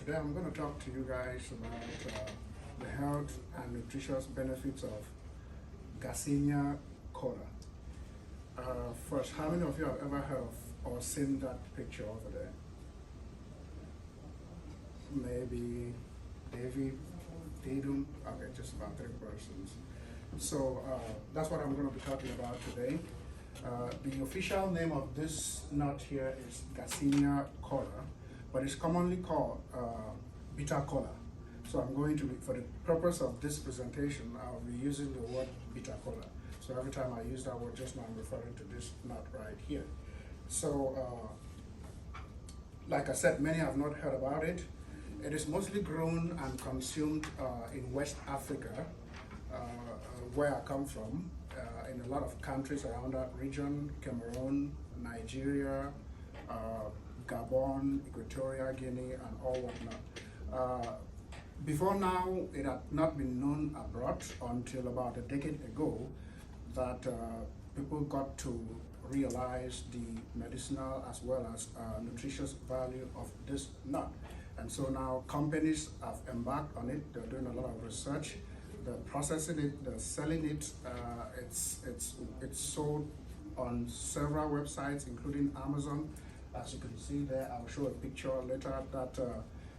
Today I'm going to talk to you guys about the health and nutritious benefits of Garcinia Kola. First, how many of you have ever heard of or seen that picture over there? Maybe David, Tatum, okay, just about 3 persons. So that's what I'm going to be talking about today. The official name of this nut here is Garcinia Kola, but it's commonly called bitter kola. So I'm going to be, for the purpose of this presentation, I'll be using the word bitter kola. So every time I use that word just now, I'm referring to this nut right here. So, like I said, many have not heard about it. It is mostly grown and consumed in West Africa, where I come from, in a lot of countries around that region: Cameroon, Nigeria, Gabon, Equatorial Guinea, and all whatnot. Before now, it had not been known abroad until about a decade ago that people got to realize the medicinal as well as nutritious value of this nut. And so now companies have embarked on it. They're doing a lot of research. They're processing it, they're selling it. It's sold on several websites, including Amazon. As you can see there, I'll show a picture later that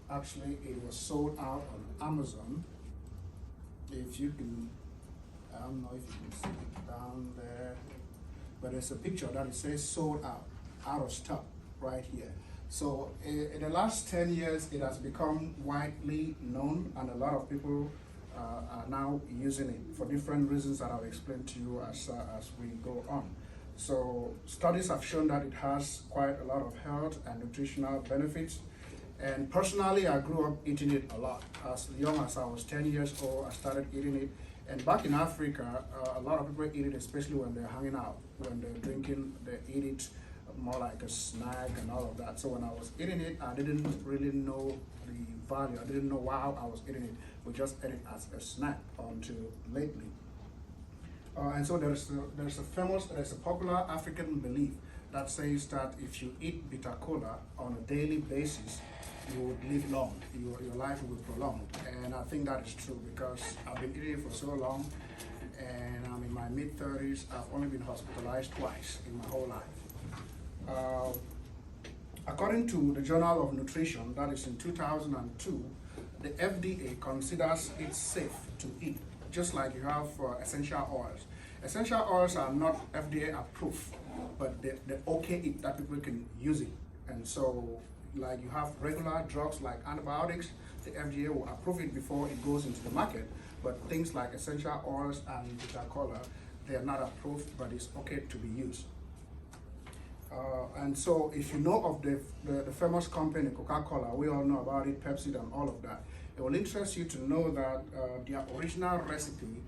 actually it was sold out on Amazon. If you can, I don't know if you can see it down there, but there's a picture that it says sold out of stock right here. So in the last 10 years, it has become widely known, and a lot of people are now using it for different reasons that I'll explain to you as we go on. So studies have shown that it has quite a lot of health and nutritional benefits. And personally, I grew up eating it a lot. As young as I was 10 years old, I started eating it. And back in Africa, a lot of people eat it, especially when they're hanging out, when they're drinking, they eat it more like a snack and all of that. So when I was eating it, I didn't really know the value. I didn't know why I was eating it. We just ate it as a snack until lately. And so there's a popular African belief that says that if you eat bitter kola on a daily basis, you would live long, your life will be prolonged. And I think that is true because I've been eating it for so long, and I'm in my mid-30s. I've only been hospitalized twice in my whole life. According to the Journal of Nutrition, that is in 2002, the FDA considers it safe to eat, just like you have essential oils. Essential oils are not FDA approved, but they're okay that people can use it. And so, like you have regular drugs like antibiotics, the FDA will approve it before it goes into the market. But things like essential oils and bitter kola, they are not approved, but it's okay to be used. And so if you know of the famous company Coca-Cola, we all know about it, Pepsi and all of that, it will interest you to know that their original recipe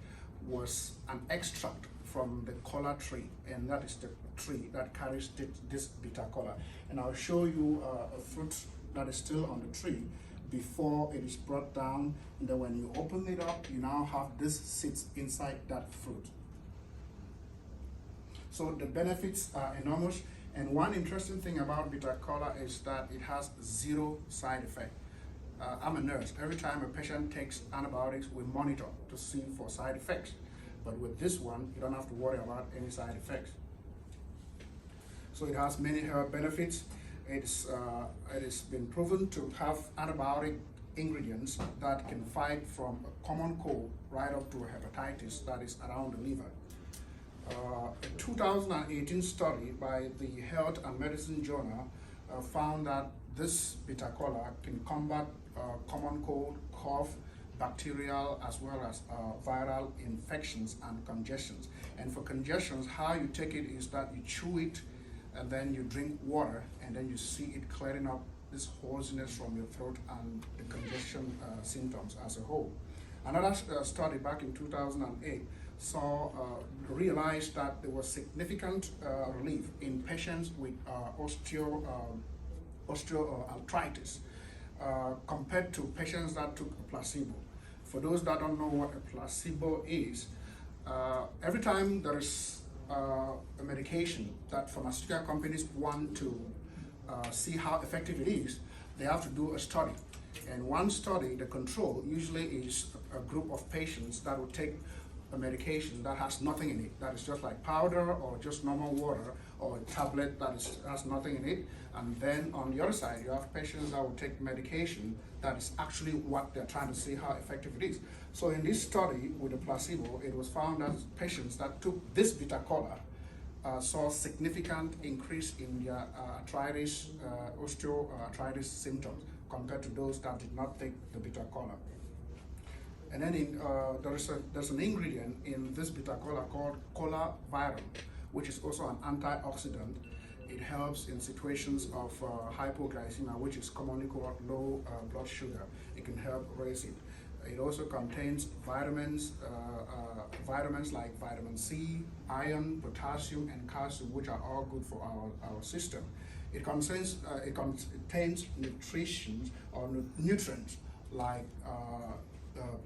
was an extract from the cola tree, and that is the tree that carries this bitter kola. And I'll show you a fruit that is still on the tree before it is brought down, and then when you open it up, you now have this sits inside that fruit. So the benefits are enormous, and one interesting thing about bitter kola is that it has zero side effect. I'm a nurse. Every time a patient takes antibiotics, we monitor to see for side effects. But with this one, you don't have to worry about any side effects. So it has many health benefits. It has been proven to have antibiotic ingredients that can fight from a common cold right up to hepatitis that is around the liver. A 2018 study by the Health and Medicine Journal found that this bitter kola can combat common cold, cough, bacterial as well as viral infections and congestions. And for congestions, how you take it is that you chew it and then you drink water, and then you see it clearing up this hoarseness from your throat and the congestion symptoms as a whole. Another study back in 2008 realized that there was significant relief in patients with osteoarthritis compared to patients that took a placebo. For those that don't know what a placebo is, every time there is a medication that pharmaceutical companies want to see how effective it is, they have to do a study. And one study, the control, usually is a group of patients that will take a medication that has nothing in it, that is just like powder or just normal water or a tablet that has nothing in it. And then on the other side, you have patients that will take medication that is actually what they're trying to see how effective it is. So in this study with the placebo, it was found that patients that took this bitter Kola saw significant increase in their arthritis, osteoarthritis symptoms compared to those that did not take the bitter Kola. And then there's an ingredient in this bitter Kola called Kola viral, which is also an antioxidant. It helps in situations of hypoglycemia, which is commonly called low blood sugar. It can help raise it. It also contains vitamins, vitamins like vitamin C, iron, potassium, and calcium, which are all good for our system. It contains nutrition or nutrients like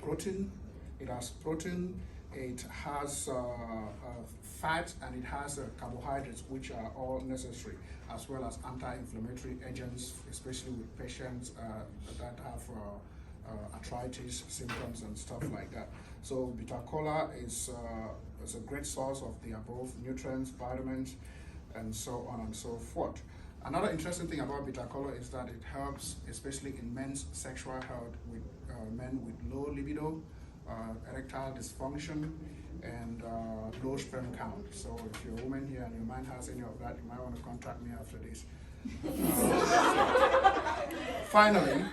protein. It has protein. It has fat, and it has carbohydrates, which are all necessary, as well as anti-inflammatory agents, especially with patients that have arthritis symptoms and stuff like that. So bitter Kola is a great source of the above nutrients, vitamins, and so on and so forth. Another interesting thing about bitter Kola is that it helps, especially in men's sexual health, with men with low libido, erectile dysfunction, and low sperm count. So if you're a woman here and your man has any of that, you might want to contact me after this. Finally,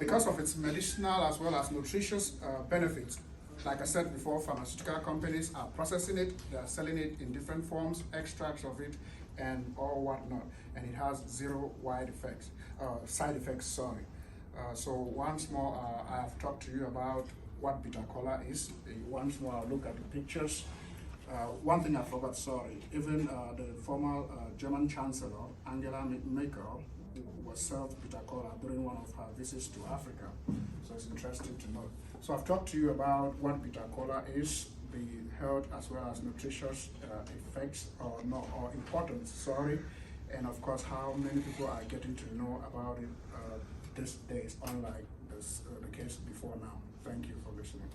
because of its medicinal as well as nutritious benefits, like I said before, pharmaceutical companies are processing it, they are selling it in different forms, extracts of it, and all whatnot, and it has zero side effects. So once more, I have talked to you about what bitter Kola is. Once more, I'll look at the pictures. One thing I forgot, sorry, even the former German Chancellor, Angela Merkel, was served bitter Kola during one of her visits to Africa. So it's interesting to know. So I've talked to you about what bitter Kola is, the health as well as nutritious effects or importance, sorry, and of course how many people are getting to know about it these days, unlike the case before now. Thank you for listening.